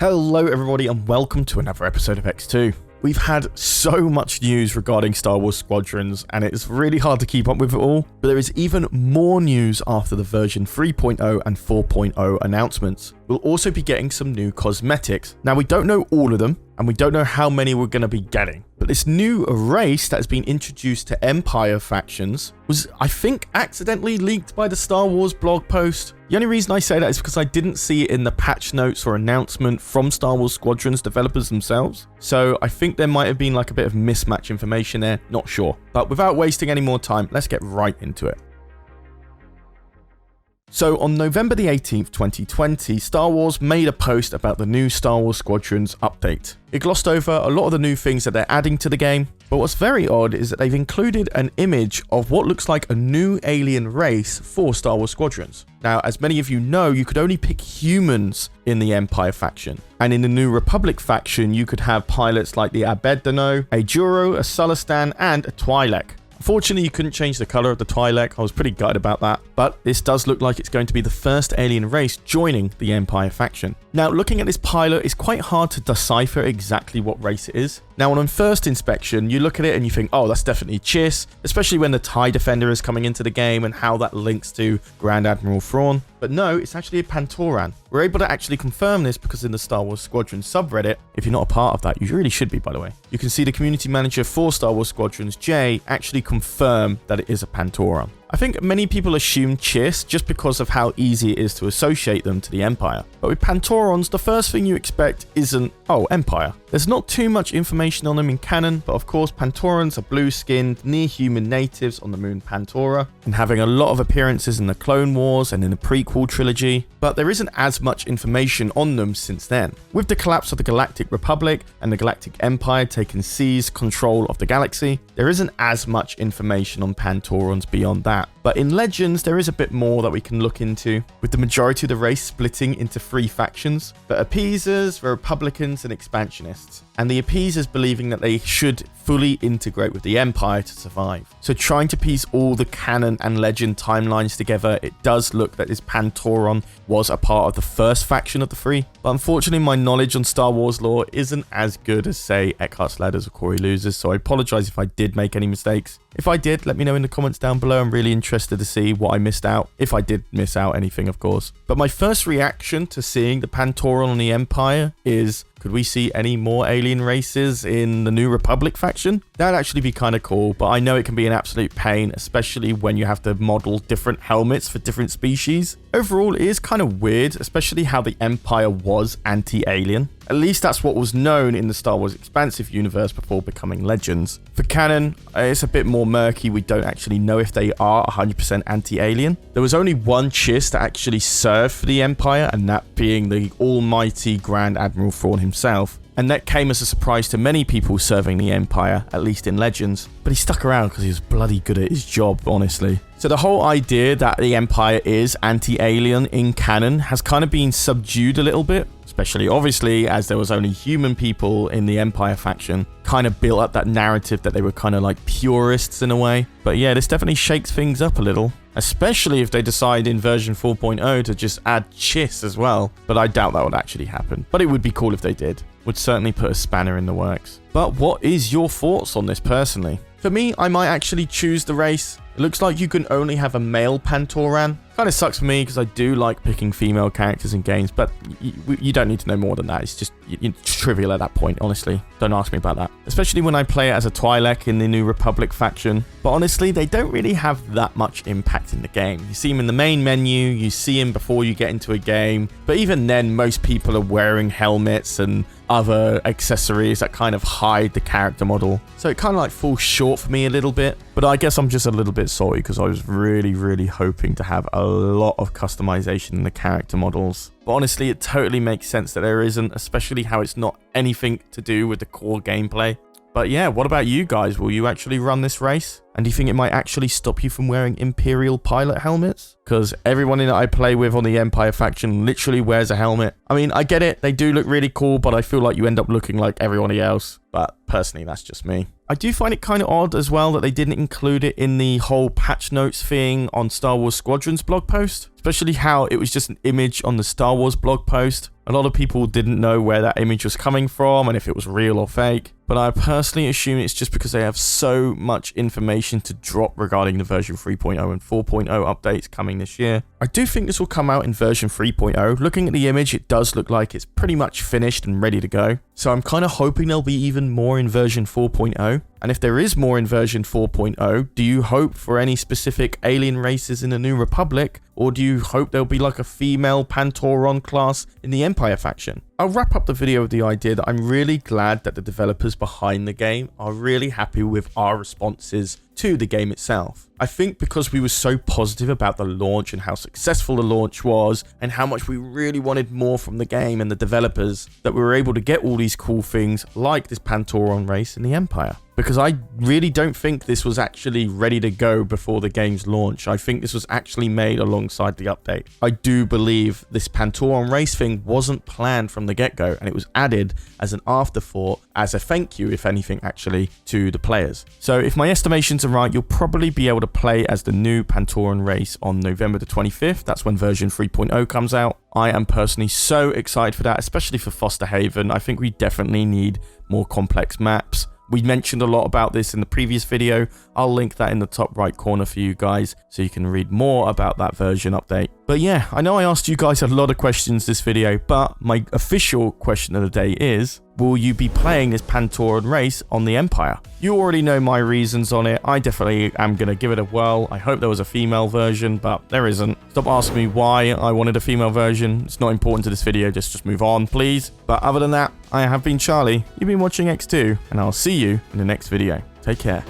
Hello everybody and welcome to another episode of EcksToo. We've had so much news regarding Star Wars Squadrons and it's really hard to keep up with it all, but there is even more news after the version 3.0 and 4.0 announcements. We'll also be getting some new cosmetics. Now we don't know all of them and we don't know how many we're going to be getting, but this new race that has been introduced to Empire factions was, I think, accidentally leaked by the Star Wars blog post. The only reason I say that is because I didn't see it in the patch notes or announcement from Star Wars Squadrons developers themselves. So I think there might have been like a bit of mismatch information there, not sure. But without wasting any more time, let's get right into it. So on November the 18th, 2020, Star Wars made a post about the new Star Wars Squadrons update. It glossed over a lot of the new things that they're adding to the game, but what's very odd is that they've included an image of what looks like a new alien race for Star Wars Squadrons. Now, as many of you know, you could only pick humans in the Empire faction, and in the New Republic faction, you could have pilots like the Abedano, a Juro, a Sulistan, and a Twi'lek. Unfortunately, you couldn't change the color of the Twi'lek. I was pretty gutted about that, but this does look like it's going to be the first alien race joining the Empire faction. Now, looking at this pilot, it's quite hard to decipher exactly what race it is. Now, on first inspection, you look at it and you think, oh, that's definitely Chiss, especially when the TIE Defender is coming into the game and how that links to Grand Admiral Thrawn. But no, it's actually a Pantoran. We're able to actually confirm this because in the Star Wars Squadrons subreddit, if you're not a part of that, you really should be, by the way, you can see the community manager for Star Wars Squadrons, Jay, actually confirm that it is a Pantoran. I think many people assume Chiss just because of how easy it is to associate them to the Empire. But with Pantorans, the first thing you expect isn't, oh, Empire. There's not too much information on them in canon, but of course Pantorans are blue-skinned, near-human natives on the moon Pantora, and having a lot of appearances in the Clone Wars and in the prequel trilogy, but there isn't as much information on them since then. With the collapse of the Galactic Republic and the Galactic Empire taking seized control of the galaxy, there isn't as much information on Pantorans beyond that. But in Legends, there is a bit more that we can look into, with the majority of the race splitting into three factions: the Appeasers, the Republicans, and Expansionists. And the Appeasers believing that they should fully integrate with the Empire to survive. So trying to piece all the canon and legend timelines together, it does look that this Pantoran was a part of the first faction of the three. But unfortunately, my knowledge on Star Wars lore isn't as good as, say, Eckhartsladders or Corey Losers, so I apologize if I did make any mistakes. If I did, let me know in the comments down below. I'm really interested to see what I missed out, if I did miss out anything, of course. But my first reaction to seeing the Pantoran on the Empire is, could we see any more alien races in the New Republic faction? That'd actually be kind of cool, but I know it can be an absolute pain, especially when you have to model different helmets for different species. Overall, it is kind of weird, especially how the Empire was anti-alien. At least that's what was known in the Star Wars Expansive universe before becoming Legends. For canon, it's a bit more murky. We don't actually know if they are 100% anti-alien. There was only one Chiss that actually served for the Empire, and that being the almighty Grand Admiral Thrawn himself. And that came as a surprise to many people serving the Empire, at least in Legends. But he stuck around because he was bloody good at his job, honestly. So the whole idea that the Empire is anti-alien in canon has kind of been subdued a little bit. Especially, obviously, as there was only human people in the Empire faction, kind of built up that narrative that they were kind of like purists in a way. But yeah, this definitely shakes things up a little. Especially if they decide in version 4.0 to just add Chiss as well. But I doubt that would actually happen. But it would be cool if they did. Would certainly put a spanner in the works. But what is your thoughts on this personally? For me, I might actually choose the race. It looks like you can only have a male Pantoran. Kind of sucks for me because I do like picking female characters in games, but you don't need to know more than that. It's just trivial at that point, honestly. Don't ask me about that. Especially when I play it as a Twi'lek in the New Republic faction. But honestly, they don't really have that much impact in the game. You see him in the main menu, you see him before you get into a game. But even then, most people are wearing helmets and other accessories that kind of hide the character model. So it kind of like falls short for me a little bit. But I guess I'm just a little bit salty because I was really hoping to have a lot of customization in the character models. But honestly, it totally makes sense that there isn't, especially how it's not anything to do with the core gameplay. But yeah, what about you guys? Will you actually run this race? And do you think it might actually stop you from wearing Imperial pilot helmets? Because everyone that I play with on the Empire faction literally wears a helmet. I mean, I get it. They do look really cool, but I feel like you end up looking like everybody else. But personally, that's just me. I do find it kind of odd as well that they didn't include it in the whole patch notes thing on Star Wars Squadrons blog post. especially how it was just an image on the Star Wars blog post. A lot of people didn't know where that image was coming from and if it was real or fake, but I personally assume it's just because they have so much information to drop regarding the version 3.0 and 4.0 updates coming this year. I do think this will come out in version 3.0. Looking at the image, it does look like it's pretty much finished and ready to go. So I'm kind of hoping there'll be even more in version 4.0. And if there is more in version 4.0, do you hope for any specific alien races in the New Republic? Or do you hope there'll be like a female Pantoran class in the Empire faction? I'll wrap up the video with the idea that I'm really glad that the developers behind the game are really happy with our responses to the game itself. I think because we were so positive about the launch and how successful the launch was and how much we really wanted more from the game and the developers, that we were able to get all these cool things like this Pantoran race in the Empire. Because I really don't think this was actually ready to go before the game's launch. I think this was actually made alongside the update. I do believe this Pantoran race thing wasn't planned from the get-go, and it was added as an afterthought, as a thank you, if anything, actually, to the players. So if my estimations are right, you'll probably be able to play as the new Pantoran race on November the 25th. That's when version 3.0 comes out. I am personally so excited for that, especially for Foster Haven. I think we definitely need more complex maps. We mentioned a lot about this in the previous video. I'll link that in the top right corner for you guys so you can read more about that version update. But yeah, I know I asked you guys a lot of questions this video, but my official question of the day is, will you be playing this Pantoran race on the Empire? You already know my reasons on it. I definitely am going to give it a whirl. I hope there was a female version, but there isn't. Stop asking me why I wanted a female version. It's not important to this video. Just move on, please. But other than that, I have been Charlie. You've been watching EcksToo, and I'll see you in the next video. Take care.